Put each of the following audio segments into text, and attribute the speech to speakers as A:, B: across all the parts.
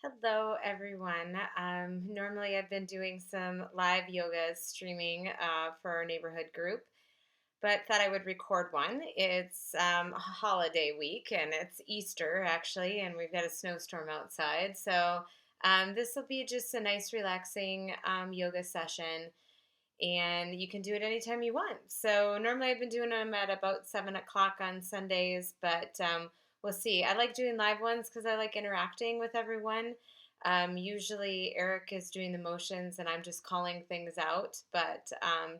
A: Hello, everyone. Normally, I've been doing some live yoga streaming for our neighborhood group, but thought I would record one. It's a holiday week and it's Easter actually, and we've got a snowstorm outside. So, this will be just a nice, relaxing yoga session, and you can do it anytime you want. So normally I've been doing them at about 7 o'clock on Sundays, but we'll see. I like doing live ones because I like interacting with everyone. Usually Eric is doing the motions and I'm just calling things out, but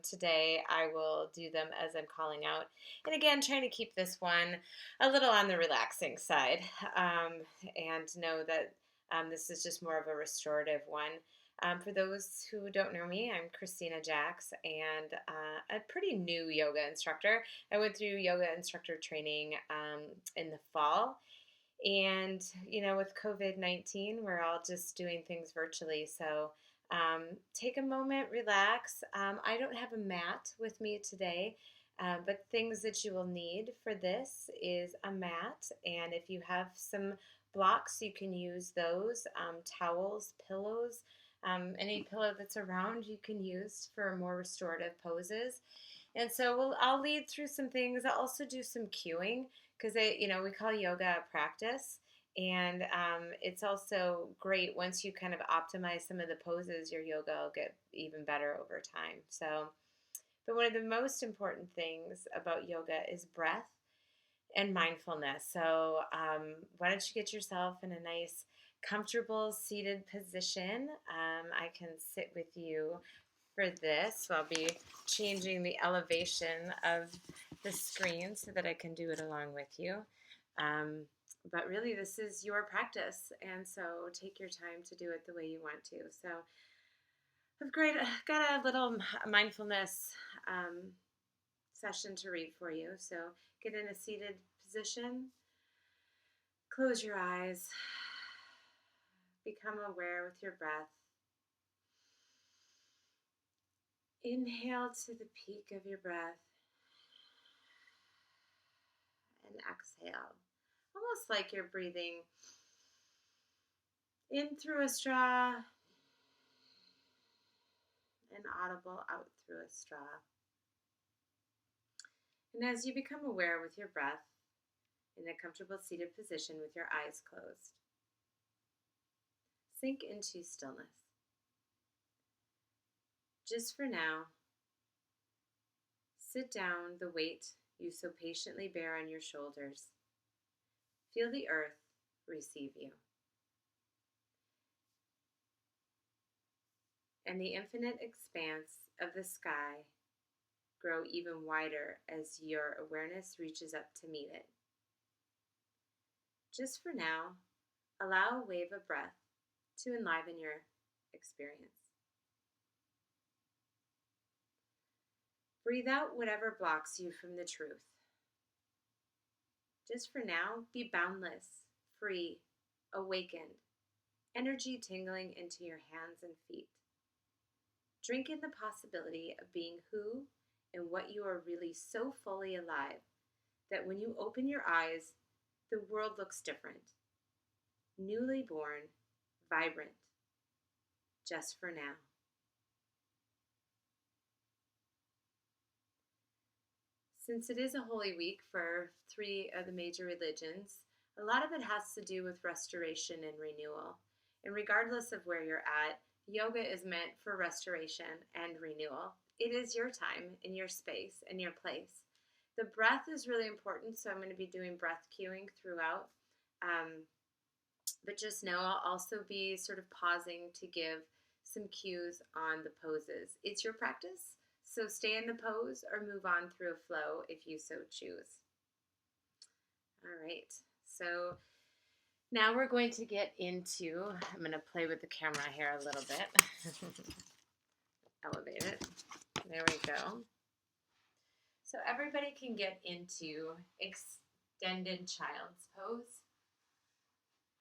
A: today I will do them as I'm calling out. And again, trying to keep this one a little on the relaxing side, and know that this is just more of a restorative one. For those who don't know me, I'm Christina Jacks and a pretty new yoga instructor. I went through yoga instructor training in the fall. And, with COVID-19, we're all just doing things virtually. So take a moment, relax. I don't have a mat with me today, but things that you will need for this is a mat. And if you have some blocks, you can use those. Towels, pillows, any pillow that's around you can use for more restorative poses. And so I'll lead through some things. I'll also do some cueing because we call yoga a practice, and it's also great once you kind of optimize some of the poses. Your yoga will get even better over time. So, but one of the most important things about yoga is breath and mindfulness. So, why don't you get yourself in a nice, comfortable seated position? I can sit with you for this. So I'll be changing the elevation of the screen so that I can do it along with you. But really, this is your practice, and so take your time to do it the way you want to. So I've got a little mindfulness session to read for you. So get in a seated position, close your eyes, become aware with your breath. Inhale to the peak of your breath and exhale, almost like you're breathing in through a straw and audible out through a straw. And as you become aware with your breath in a comfortable seated position with your eyes closed, sink into stillness. Just for now, sit down the weight you so patiently bear on your shoulders. Feel the earth receive you. And the infinite expanse of the sky grow even wider as your awareness reaches up to meet it. Just for now, allow a wave of breath to enliven your experience. Breathe out whatever blocks you from the truth. Just for now, be boundless, free, awakened, energy tingling into your hands and feet. Drink in the possibility of being who and what you are really so fully alive that when you open your eyes, the world looks different. Newly born, vibrant, just for now. Since it is a holy week for 3 of the major religions, a lot of it has to do with restoration and renewal. And regardless of where you're at, yoga is meant for restoration and renewal. It is your time and your space and your place. The breath is really important, so I'm going to be doing breath cueing throughout. But just know I'll also be sort of pausing to give some cues on the poses. It's your practice, so stay in the pose or move on through a flow if you so choose. All right, so now we're going to get into, I'm going to play with the camera here a little bit. Elevate it. There we go. So everybody can get into extended child's pose.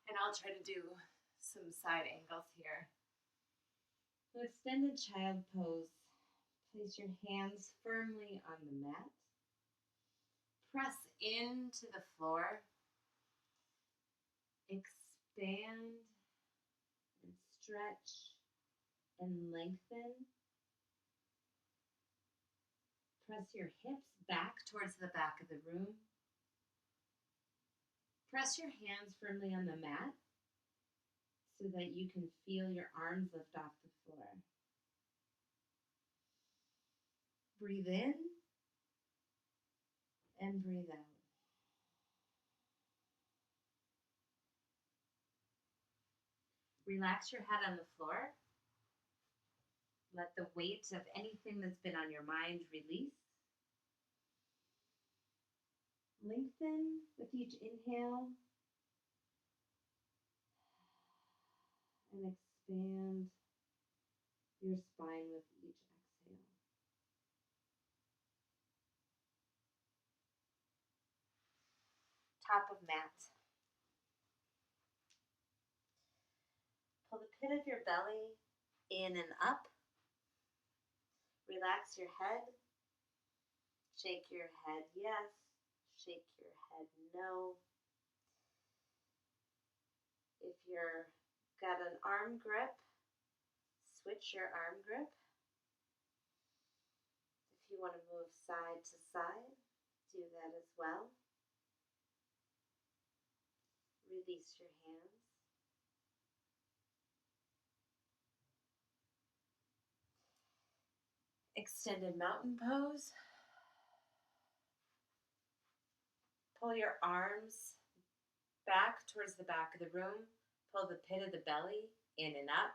A: And I'll try to do some side angles here. So extended child pose. Place your hands firmly on the mat. Press into the floor. Expand stretch and lengthen. Press your hips back towards the back of the room. Press your hands firmly on the mat so that you can feel your arms lift off the floor. Breathe in and breathe out. Relax your head on the floor. Let the weight of anything that's been on your mind release. Lengthen with each inhale and expand your spine with each exhale. Top of mat. Pull the pit of your belly in and up. Relax your head. Shake your head yes. Shake your head no. If you're got an arm grip, switch your arm grip. If you want to move side to side, do that as well. Release your hands. Extended mountain pose. Pull your arms back towards the back of the room. Pull the pit of the belly in and up.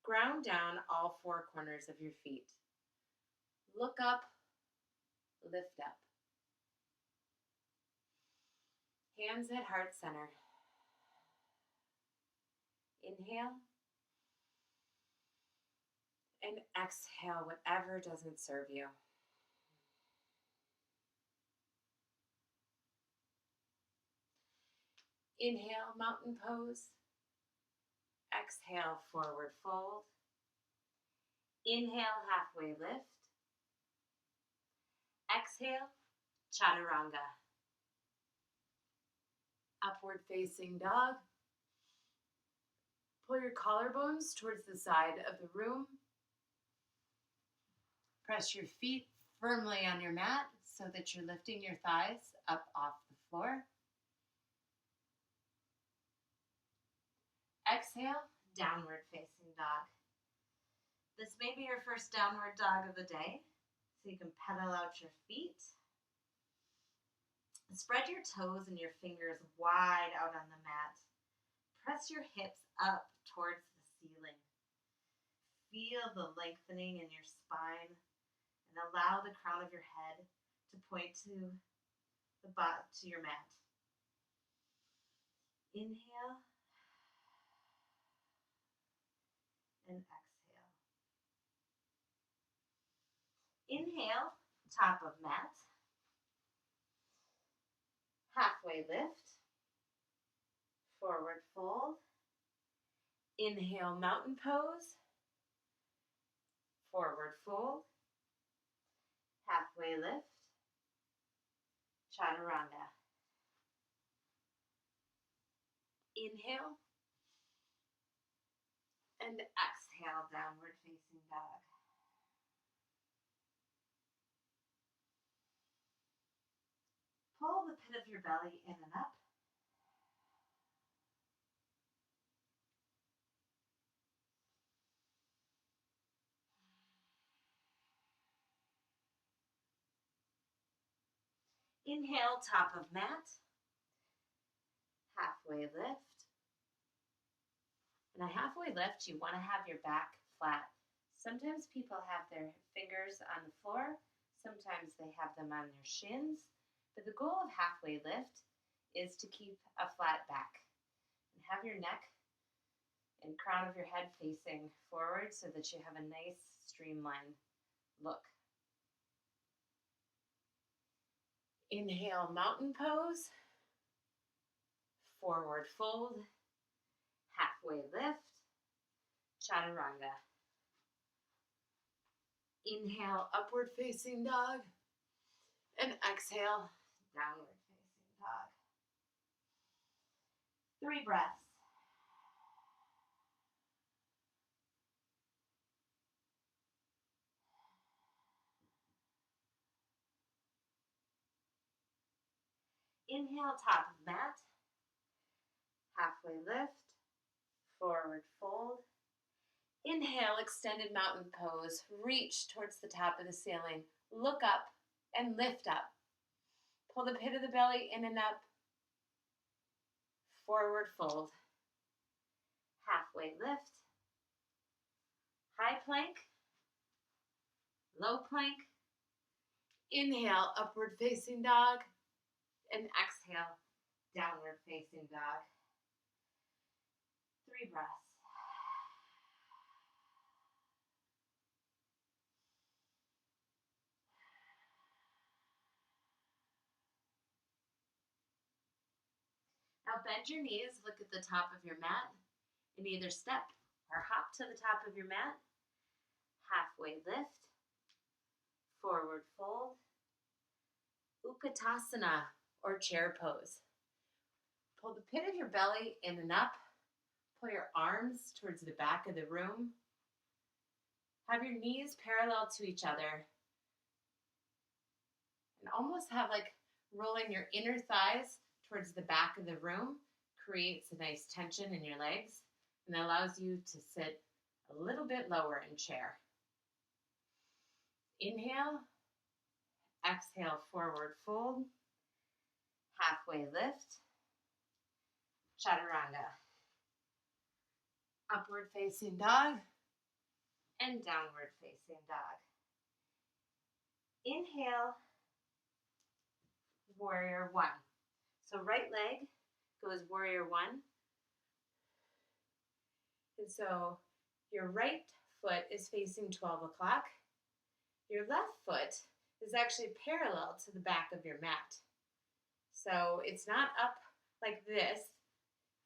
A: Ground down all four corners of your feet. Look up, lift up. Hands at heart center. Inhale. And exhale whatever doesn't serve you. Inhale, mountain pose. Exhale, forward fold. Inhale, halfway lift. Exhale, chaturanga. Upward facing dog. Pull your collarbones towards the side of the room. Press your feet firmly on your mat so that you're lifting your thighs up off the floor. Exhale, downward facing dog. This may be your first downward dog of the day, so you can pedal out your feet. Spread your toes and your fingers wide out on the mat. Press your hips up towards the ceiling. Feel the lengthening in your spine and allow the crown of your head to point to the butt, to your mat. Inhale and exhale. Inhale, top of mat. Halfway lift. Forward fold. Inhale, mountain pose. Forward fold. Halfway lift. Chaturanga. Inhale. And exhale, downward facing dog. Pull the pit of your belly in and up. Inhale, top of mat. Halfway lift. In a halfway lift, you want to have your back flat. Sometimes people have their fingers on the floor. Sometimes they have them on their shins. But the goal of halfway lift is to keep a flat back and have your neck and crown of your head facing forward so that you have a nice streamlined look. Inhale, mountain pose. Forward fold. Halfway lift. Chaturanga. Inhale, upward facing dog. And exhale, downward facing dog. 3 breaths. Inhale, top of mat, halfway lift, forward fold. Inhale, extended mountain pose. Reach towards the top of the ceiling. Look up and lift up. Pull the pit of the belly in and up. Forward fold. Halfway lift. High plank. Low plank. Inhale, upward facing dog. And exhale, downward facing dog. 3 breaths. Now bend your knees, look at the top of your mat, and either step or hop to the top of your mat. Halfway lift, forward fold, Utkatasana or chair pose. Pull the pit of your belly in and up. Pull your arms towards the back of the room. Have your knees parallel to each other. And almost have like rolling your inner thighs towards the back of the room creates a nice tension in your legs and allows you to sit a little bit lower in chair. Inhale, exhale, forward fold, halfway lift, chaturanga. Upward facing dog and downward facing dog. Inhale, warrior one. So right leg goes warrior one. And so your right foot is facing 12 o'clock. Your left foot is actually parallel to the back of your mat. So it's not up like this.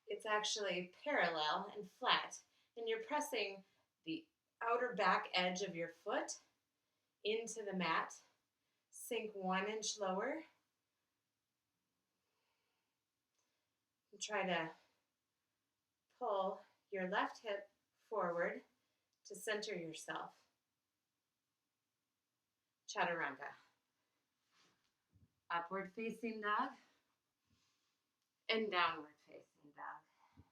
A: It's actually parallel and flat. And you're pressing the outer back edge of your foot into the mat. Sink 1 inch lower. And try to pull your left hip forward to center yourself. Chaturanga. Upward facing dog and downward facing dog.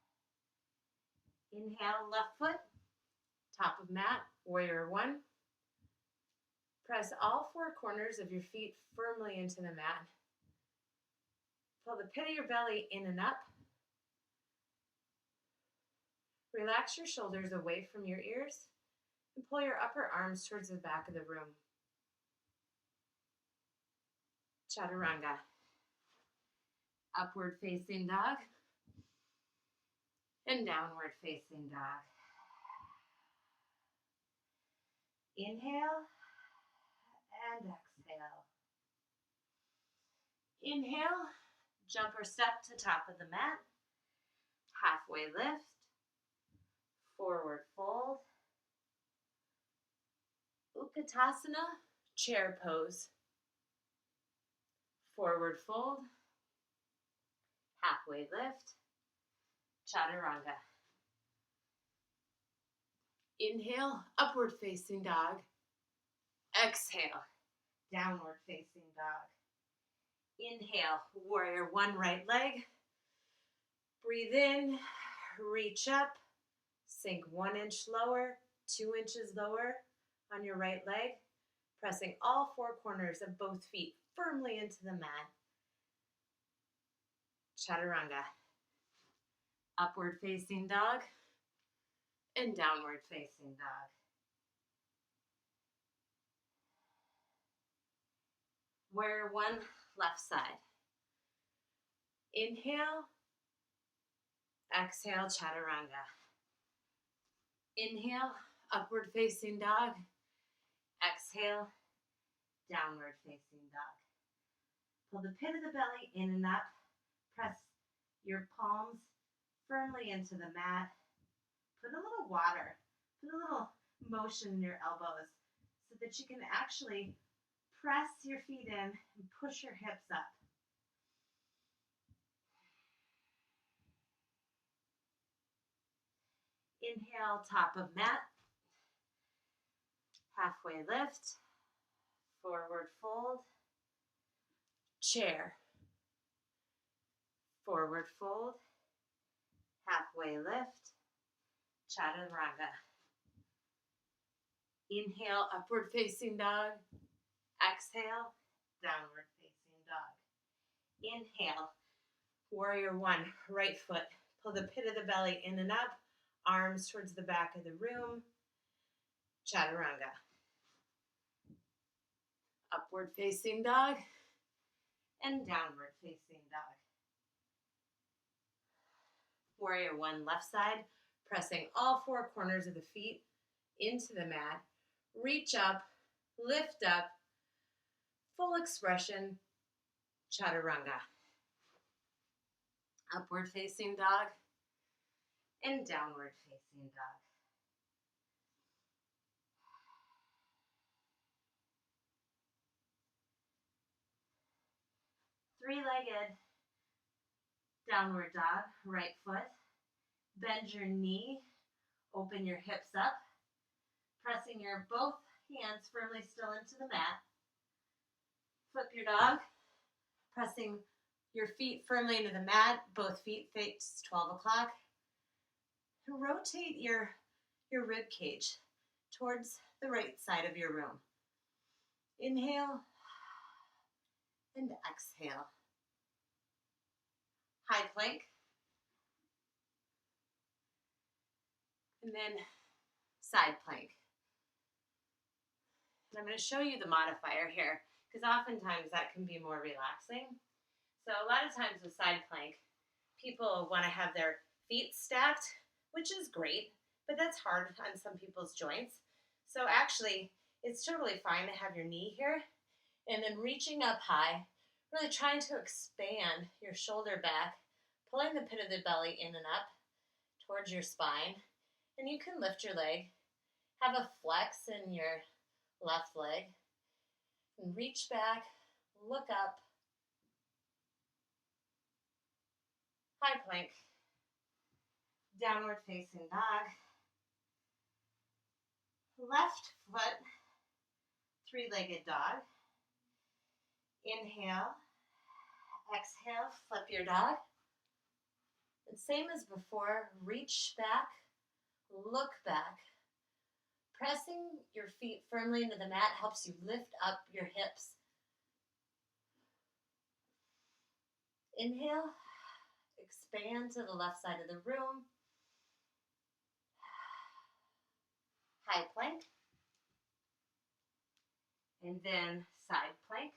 A: Inhale, left foot, top of mat, warrior one. Press all 4 corners of your feet firmly into the mat. Pull the pit of your belly in and up. Relax your shoulders away from your ears and pull your upper arms towards the back of the room. Chaturanga. Upward facing dog and downward facing dog. Inhale and exhale. Inhale, jump or step to top of the mat. Halfway lift, forward fold. Utkatasana, chair pose. Forward fold, halfway lift, chaturanga. Inhale, upward facing dog. Exhale, downward facing dog. Inhale, warrior one, right leg. Breathe in, reach up, sink 1 inch lower, 2 inches lower on your right leg, pressing all 4 corners of both feet firmly into the mat. Chaturanga. Upward facing dog and downward facing dog. Warrior one, left side. Inhale, exhale, chaturanga. Inhale, upward facing dog. Exhale, downward facing dog. Pull the pit of the belly in and up. Press your palms firmly into the mat. Put a little water, put a little motion in your elbows so that you can actually press your feet in and push your hips up. Inhale, top of mat. Halfway lift, forward fold, chair. Forward fold, halfway lift, chaturanga. Inhale, upward facing dog. Exhale, downward facing dog. Inhale, warrior one, right foot. Pull the pit of the belly in and up, arms towards the back of the room, chaturanga. Upward facing dog and downward facing dog. Warrior one, left side, pressing all four corners of the feet into the mat. Reach up, lift up, full expression, chaturanga. Upward facing dog and downward facing dog. Three-legged downward dog, right foot. Bend your knee, open your hips up, pressing your both hands firmly still into the mat. Flip your dog, pressing your feet firmly into the mat, both feet face 12 o'clock. Rotate your rib cage towards the right side of your room. Inhale and exhale. High plank. And then side plank. And I'm going to show you the modifier here because oftentimes that can be more relaxing. So a lot of times with side plank, people want to have their feet stacked, which is great, but that's hard on some people's joints. So actually, it's totally fine to have your knee here and then reaching up high, really trying to expand your shoulder back, pulling the pit of the belly in and up towards your spine. And you can lift your leg, have a flex in your left leg, and reach back, look up, high plank, downward facing dog, left foot, three-legged dog. Inhale, exhale, flip your dog. And same as before, reach back, look back. Pressing your feet firmly into the mat helps you lift up your hips. Inhale, expand to the left side of the room. High plank. And then side plank.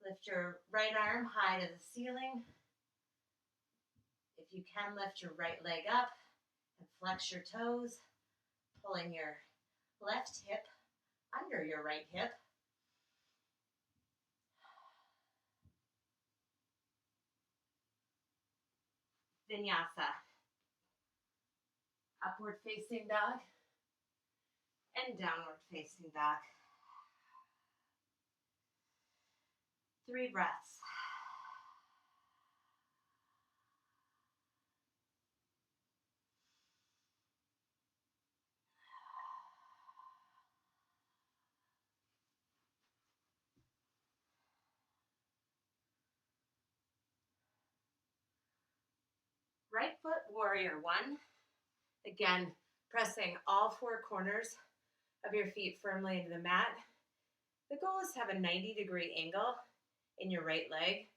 A: Lift your right arm high to the ceiling. If you can, lift your right leg up and flex your toes, pulling your left hip under your right hip. Vinyasa. Upward facing dog and downward facing dog. 3 breaths. Right foot warrior one. Again, pressing all 4 corners of your feet firmly into the mat. The goal is to have a 90-degree angle in your right leg,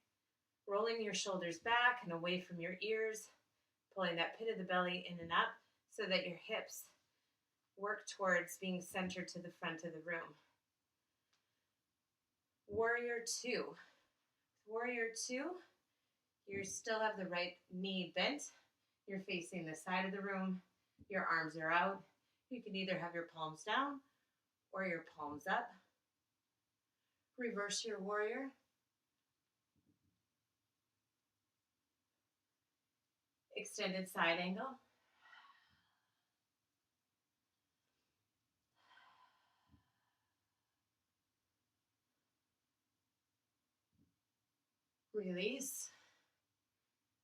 A: rolling your shoulders back and away from your ears, pulling that pit of the belly in and up so that your hips work towards being centered to the front of the room. Warrior two. Warrior two, you still have the right knee bent. You're facing the side of the room. Your arms are out. You can either have your palms down or your palms up. Reverse your warrior. Extended side angle. Release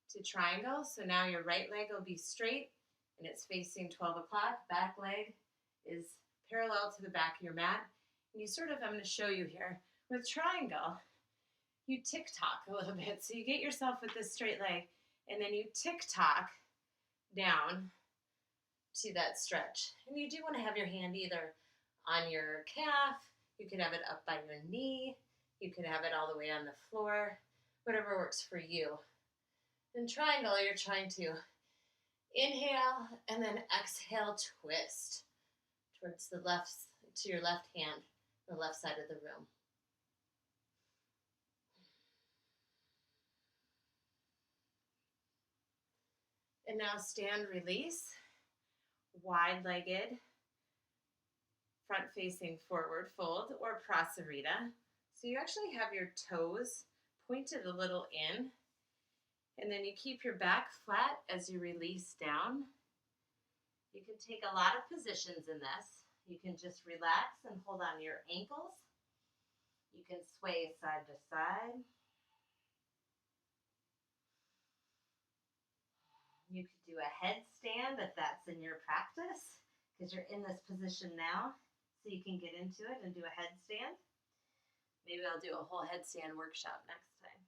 A: to triangle. So now your right leg will be straight and it's facing 12 o'clock. Back leg is parallel to the back of your mat. And you sort of, I'm going to show you here, with triangle, you tick-tock a little bit. So you get yourself with this straight leg, and then you tick-tock down to that stretch. And you do want to have your hand either on your calf, you could have it up by your knee, you could have it all the way on the floor, whatever works for you. In triangle, you're trying to inhale and then exhale, twist towards the left, to your left hand, the left side of the room. And now stand, release, wide-legged, front-facing forward fold or prasarita. So you actually have your toes pointed a little in, and then you keep your back flat as you release down. You can take a lot of positions in this. You can just relax and hold on to your ankles. You can sway side to side. You could do a headstand if that's in your practice, because you're in this position now, so you can get into it and do a headstand. Maybe I'll do a whole headstand workshop next time.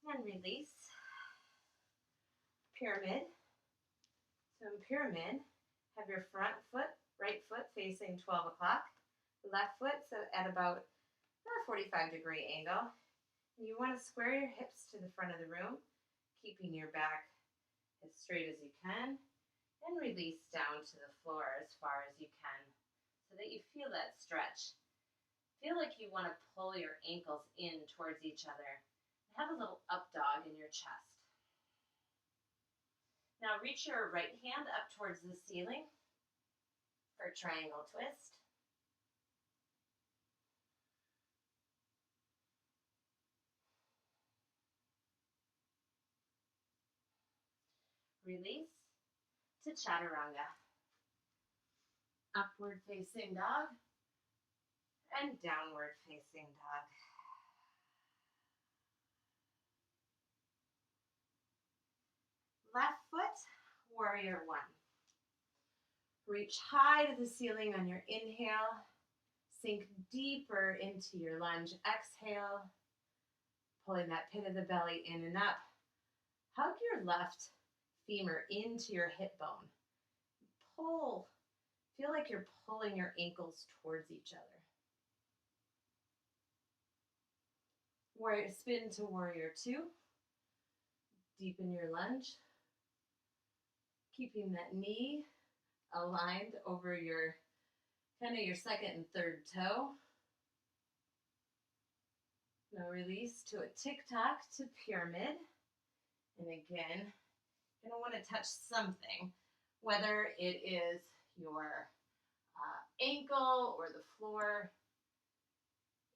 A: And release. Pyramid. So in pyramid, have your front foot, right foot facing 12 o'clock, left foot so at about a 45-degree angle. And you want to square your hips to the front of the room, keeping your back as straight as you can, and release down to the floor as far as you can so that you feel that stretch. Feel like you want to pull your ankles in towards each other. Have a little up dog in your chest. Now reach your right hand up towards the ceiling for a triangle twist. Release to chaturanga. Upward facing dog and downward facing dog. Left foot, warrior one. Reach high to the ceiling on your inhale. Sink deeper into your lunge. Exhale, pulling that pit of the belly in and up. Hug your left femur into your hip bone. Pull. Feel like you're pulling your ankles towards each other. Warrior, spin to warrior two. Deepen your lunge. Keeping that knee aligned over your your second and third toe. Now release to a tick-tock to pyramid. And again, you're going to want to touch something, whether it is your ankle or the floor.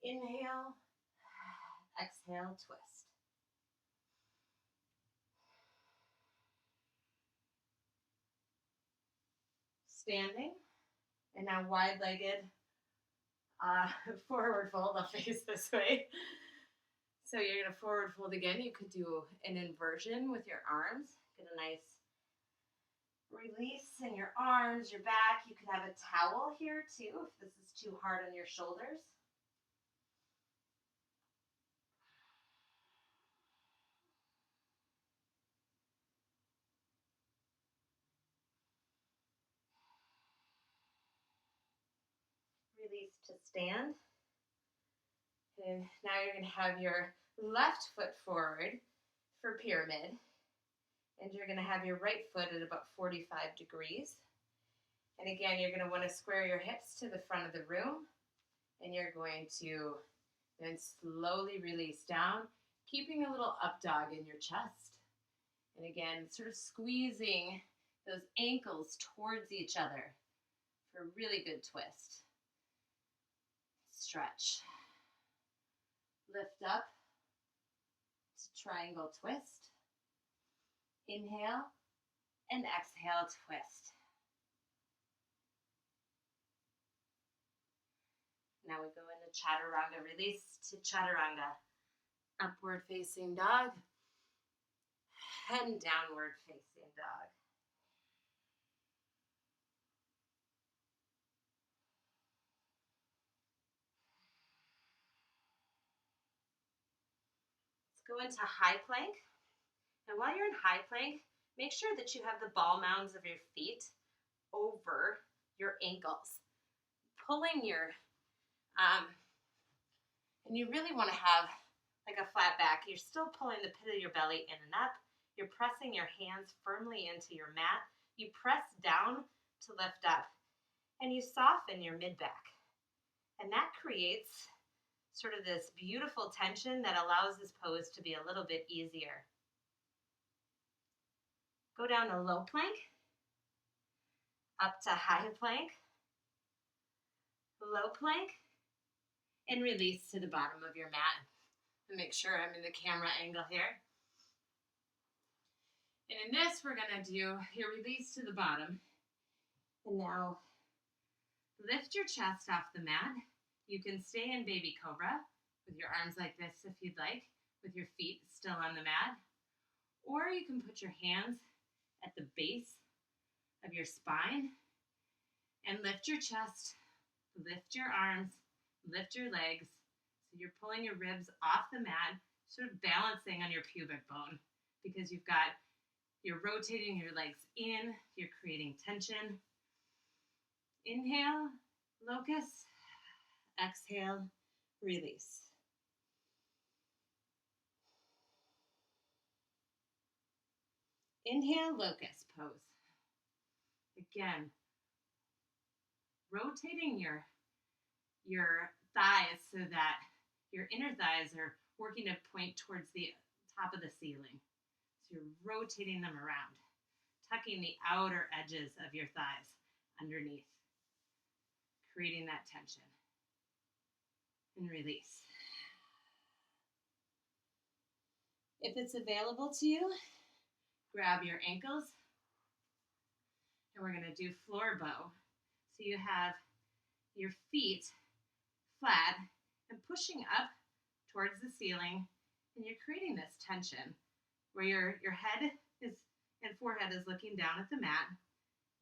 A: Inhale, exhale, twist. Standing, and now wide-legged forward fold. I'll face this way. So you're going to forward fold again. You could do an inversion with your arms. Get a nice release in your arms, your back. You could have a towel here too if this is too hard on your shoulders. Release to stand. And now you're going to have your left foot forward for pyramid. And you're going to have your right foot at about 45 degrees. And again, you're going to want to square your hips to the front of the room. And you're going to then slowly release down, keeping a little up dog in your chest. And again, sort of squeezing those ankles towards each other for a really good twist. Stretch. Lift up to triangle twist. Inhale and exhale, twist. Now we go into chaturanga. Release to chaturanga. Upward facing dog and downward facing dog. Go into high plank. And while you're in high plank, make sure that you have the ball mounds of your feet over your ankles. Pulling your, and you really want to have like a flat back. You're still pulling the pit of your belly in and up. You're pressing your hands firmly into your mat. You press down to lift up. And you soften your mid-back. And that creates sort of this beautiful tension that allows this pose to be a little bit easier. Go down to low plank, up to high plank, low plank, and release to the bottom of your mat. And make sure I'm in the camera angle here. And in this, we're gonna do your release to the bottom. And now lift your chest off the mat. You can stay in baby cobra with your arms like this if you'd like, with your feet still on the mat. Or you can put your hands at the base of your spine and lift your chest, lift your arms, lift your legs. So you're pulling your ribs off the mat, sort of balancing on your pubic bone because you're rotating your legs in, you're creating tension. Inhale, locust. Exhale, release. Inhale, locust pose. Again, rotating your thighs so that your inner thighs are working to point towards the top of the ceiling. So you're rotating them around, tucking the outer edges of your thighs underneath, creating that tension. And release. If it's available to you, grab your ankles, and we're going to do floor bow. So you have your feet flat and pushing up towards the ceiling, and you're creating this tension where your head is and forehead is looking down at the mat.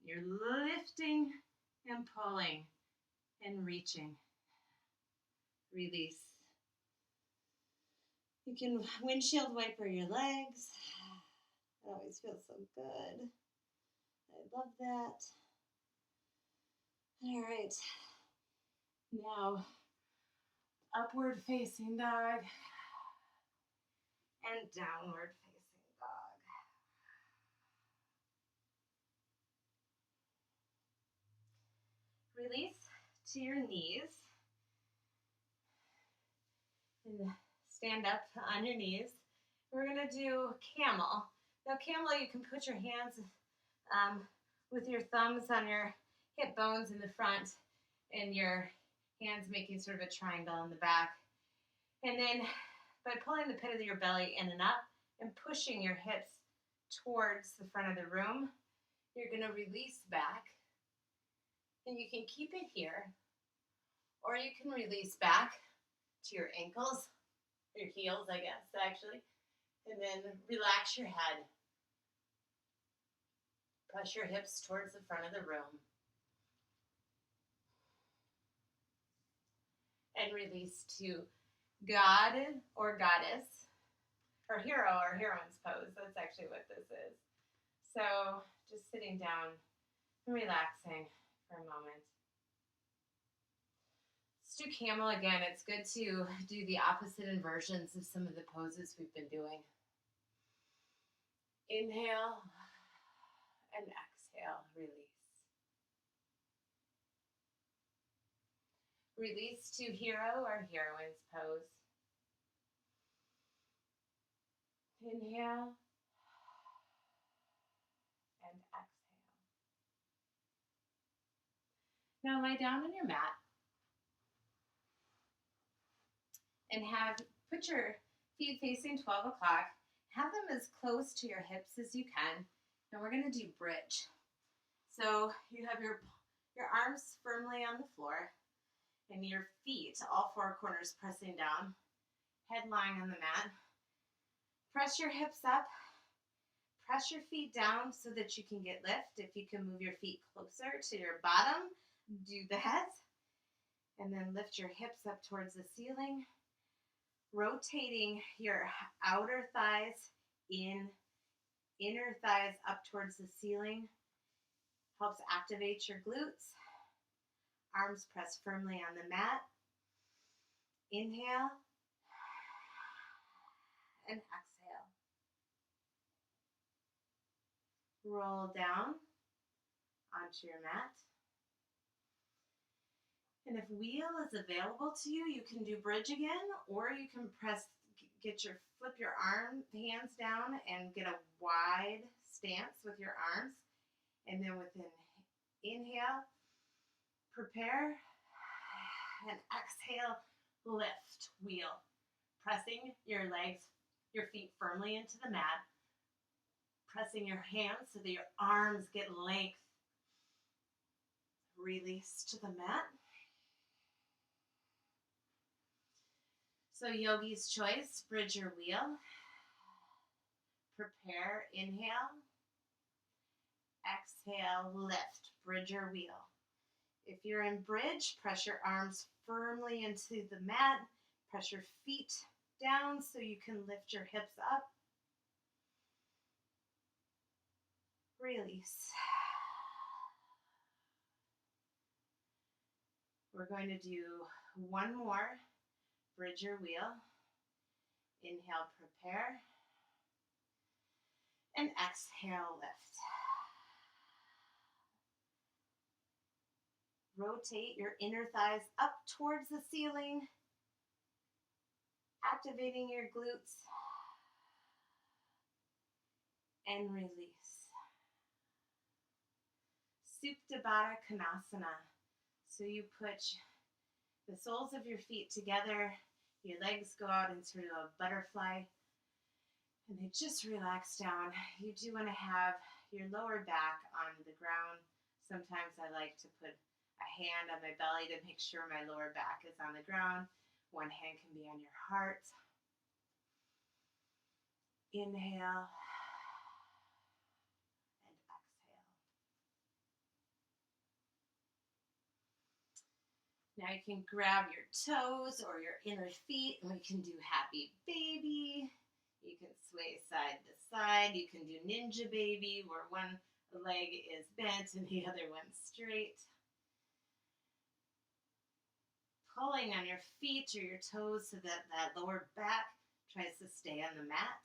A: You're lifting and pulling and reaching. Release. You can windshield wiper your legs. It always feels so good. I love that. All right. Now, upward facing dog and downward facing dog. Release to your knees. And stand up on your knees. We're going to do camel. Now camel, you can put your hands with your thumbs on your hip bones in the front and your hands making sort of a triangle in the back. And then by pulling the pit of your belly in and up and pushing your hips towards the front of the room, you're going to release back. And you can keep it here, or you can release back to your ankles, your heels, I guess, actually, and then relax your head. Press your hips towards the front of the room. And release to God or goddess, or hero or heroine's pose. That's actually what this is. So just sitting down and relaxing for a moment. Let's do camel again. It's good to do the opposite inversions of some of the poses we've been doing. Inhale and exhale, release. Release to hero or heroine's pose. Inhale and exhale. Now lie down on your mat and put your feet facing 12 o'clock. Have them as close to your hips as you can. And we're going to do bridge. So you have your arms firmly on the floor and your feet, all four corners pressing down, head lying on the mat. Press your hips up. Press your feet down so that you can get lift. If you can move your feet closer to your bottom, do that. And then lift your hips up towards the ceiling. Rotating your outer thighs in, inner thighs up towards the ceiling helps activate your glutes. Arms pressed firmly on the mat. Inhale and exhale. Roll down onto your mat. And if wheel is available to you, you can do bridge again, or you can flip your hands down and get a wide stance with your arms. And then with an inhale, prepare, and exhale, lift, wheel. Pressing your legs, your feet firmly into the mat. Pressing your hands so that your arms get length. Release to the mat. So yogi's choice, bridge or wheel. Prepare, inhale. Exhale, lift, bridge or wheel. If you're in bridge, press your arms firmly into the mat. Press your feet down so you can lift your hips up. Release. We're going to do one more bridge or wheel. Inhale, prepare. And exhale, lift. Rotate your inner thighs up towards the ceiling, activating your glutes, and release. Supta Baddha Konasana. So you put the soles of your feet together, your legs go out into a butterfly, and they just relax down. You do want to have your lower back on the ground. Sometimes I like to put a hand on my belly to make sure my lower back is on the ground. One hand can be on your heart. Inhale and exhale. Now you can grab your toes or your inner feet, and we can do happy baby. You can sway side to side. You can do ninja baby, where one leg is bent and the other one straight. Pulling on your feet or your toes so that that lower back tries to stay on the mat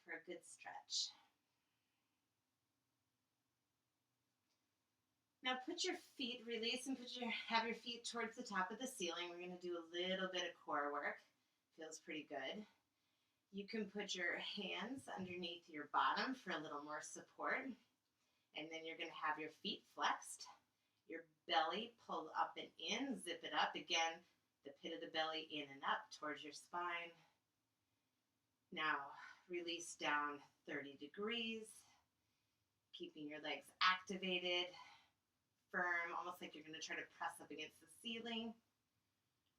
A: for a good stretch. Now put your feet, release and have your feet towards the top of the ceiling. We're going to do a little bit of core work. Feels pretty good. You can put your hands underneath your bottom for a little more support. And then you're going to have your feet flexed. Your belly pulled up and in, zip it up. Again, the pit of the belly in and up towards your spine. Now release down 30 degrees, keeping your legs activated, firm, almost like you're going to try to press up against the ceiling.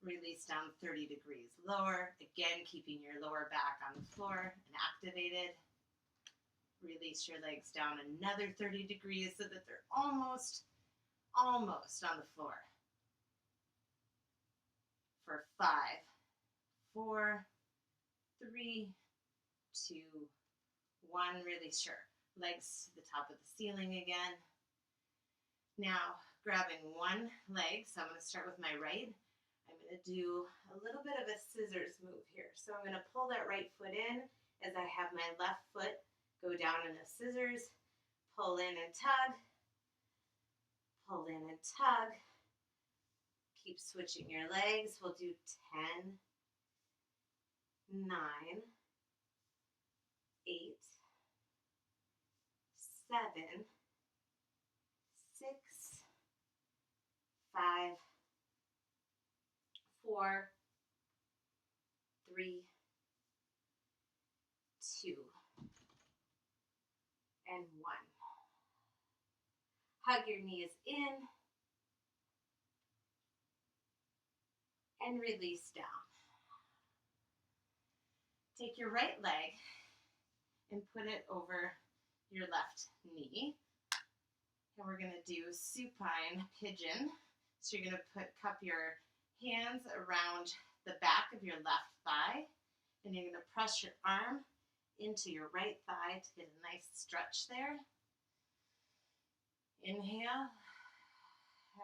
A: Release down 30 degrees lower, again keeping your lower back on the floor and activated. Release your legs down another 30 degrees so that they're almost on the floor. For 5, 4, 3, 2, 1. Release your legs to the top of the ceiling again. Now, grabbing one leg, so I'm going to start with my right. I'm going to do a little bit of a scissors move here. So I'm going to pull that right foot in as I have my left foot go down in a scissors, pull in and tug, pull in and tug. Keep switching your legs. We'll do 10, 9, 8, 7, 6, 5, 4, 3, 2, and 1. Hug your knees in and release down. Take your right leg and put it over your left knee. And we're going to do supine pigeon. So you're going to cup your hands around the back of your left thigh. And you're going to press your arm into your right thigh to get a nice stretch there. Inhale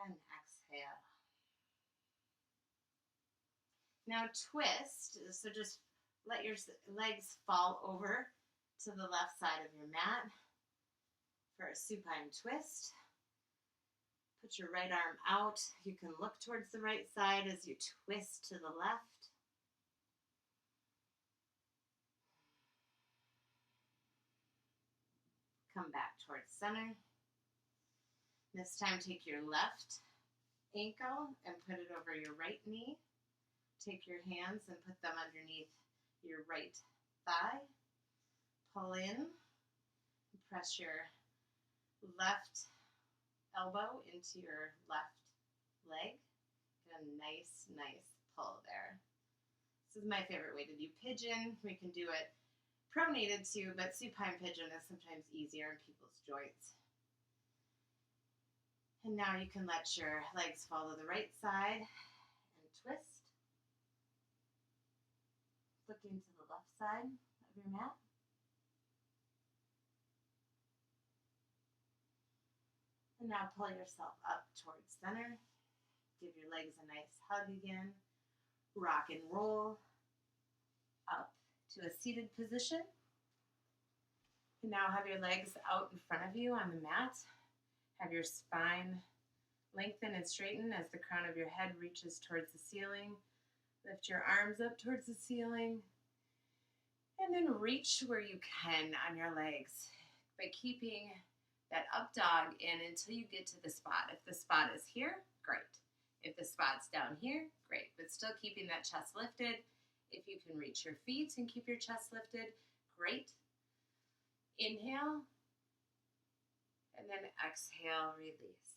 A: and exhale. Now twist, so just let your legs fall over to the left side of your mat for a supine twist. Put your right arm out. You can look towards the right side as you twist to the left. Come back towards center. This time take your left ankle and put it over your right knee. Take your hands and put them underneath your right thigh. Pull in. Press your left elbow into your left leg. Get a nice, nice pull there. This is my favorite way to do pigeon. We can do it pronated too, but supine pigeon is sometimes easier in people's joints. And now you can let your legs fall to the right side and twist. Looking to the left side of your mat. And now pull yourself up towards center. Give your legs a nice hug again. Rock and roll up to a seated position. And now have your legs out in front of you on the mat. Have your spine lengthen and straighten as the crown of your head reaches towards the ceiling. Lift your arms up towards the ceiling. And then reach where you can on your legs by keeping that up dog in until you get to the spot. If the spot is here, great. If the spot's down here, great. But still keeping that chest lifted. If you can reach your feet and keep your chest lifted, great. Inhale. And then exhale, release.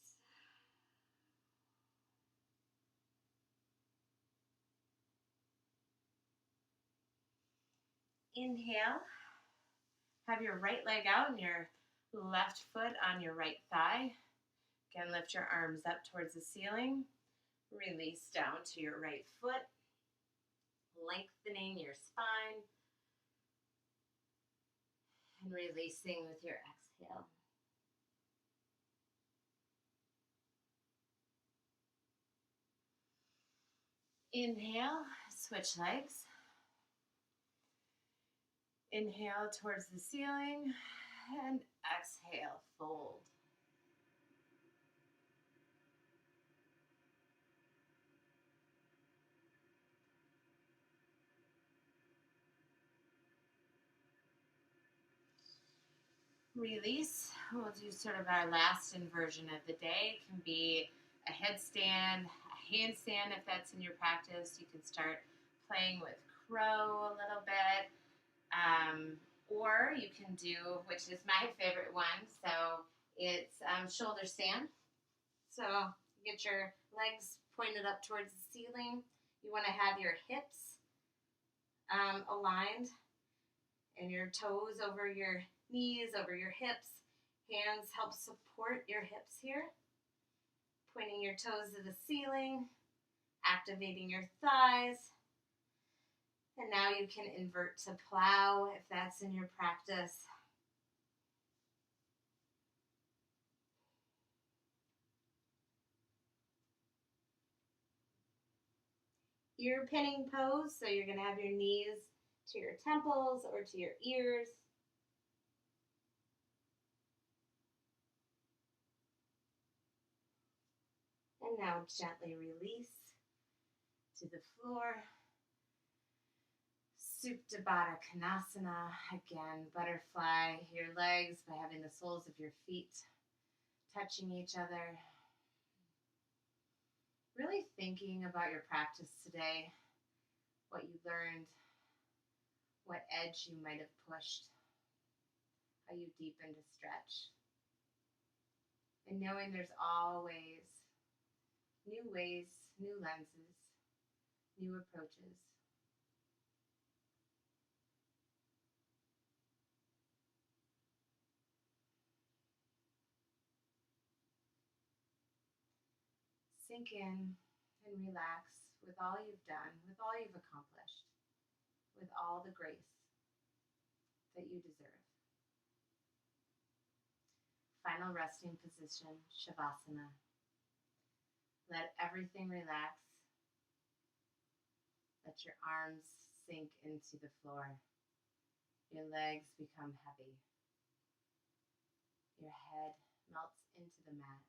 A: Inhale. Have your right leg out and your left foot on your right thigh. Again, lift your arms up towards the ceiling. Release down to your right foot. Lengthening your spine. And releasing with your exhale. Inhale, switch legs. Inhale towards the ceiling and exhale, fold. Release. We'll do sort of our last inversion of the day. It can be a headstand, a handstand if that's in your practice. You can start playing with crow a little bit. Or you can do, which is my favorite one, so it's shoulder stand. So get your legs pointed up towards the ceiling. You want to have your hips aligned and your toes over your knees, over your hips. Hands help support your hips here. Pointing your toes to the ceiling, activating your thighs. And now you can invert to plow if that's in your practice. Ear pinning pose, so you're going to have your knees to your temples or to your ears. And now gently release to the floor. Supta Baddha Konasana. Again, butterfly your legs by having the soles of your feet touching each other. Really thinking about your practice today, what you learned, what edge you might have pushed, how you deepened a stretch. And knowing there's always new ways, new lenses, new approaches. Sink in and relax with all you've done, with all you've accomplished. with all the grace that you deserve. Final resting position, Shavasana. Let everything relax. Let your arms sink into the floor. Your legs become heavy. Your head melts into the mat.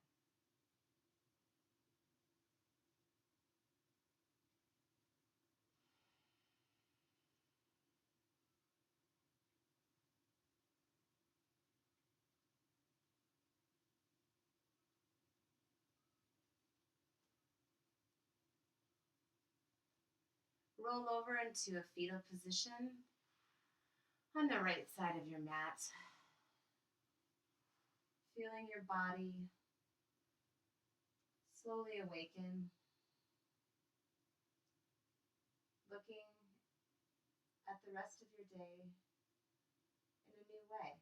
A: Roll over into a fetal position on the right side of your mat, feeling your body slowly awaken, looking at the rest of your day in a new way,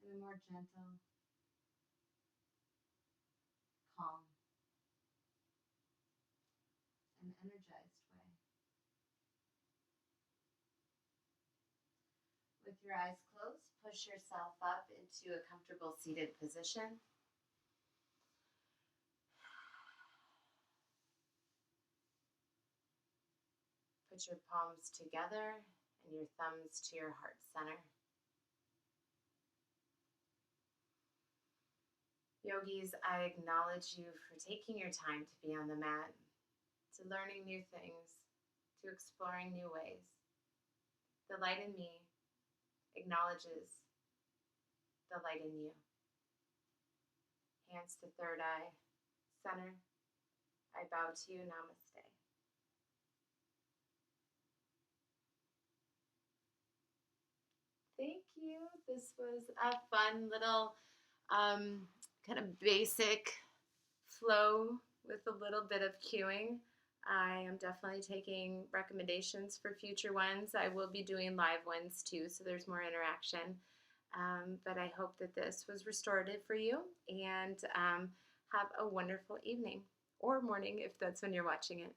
A: in a more gentle, calm, and energized way. With your eyes closed, push yourself up into a comfortable seated position. Put your palms together and your thumbs to your heart center. Yogis, I acknowledge you for taking your time to be on the mat, to learning new things, to exploring new ways. The light in me acknowledges the light in you. Hands to third eye, center. I bow to you, namaste. Thank you. This was a fun little kind of basic flow with a little bit of cueing. I am definitely taking recommendations for future ones. I will be doing live ones too, so there's more interaction. But I hope that this was restorative for you, and have a wonderful evening or morning if that's when you're watching it.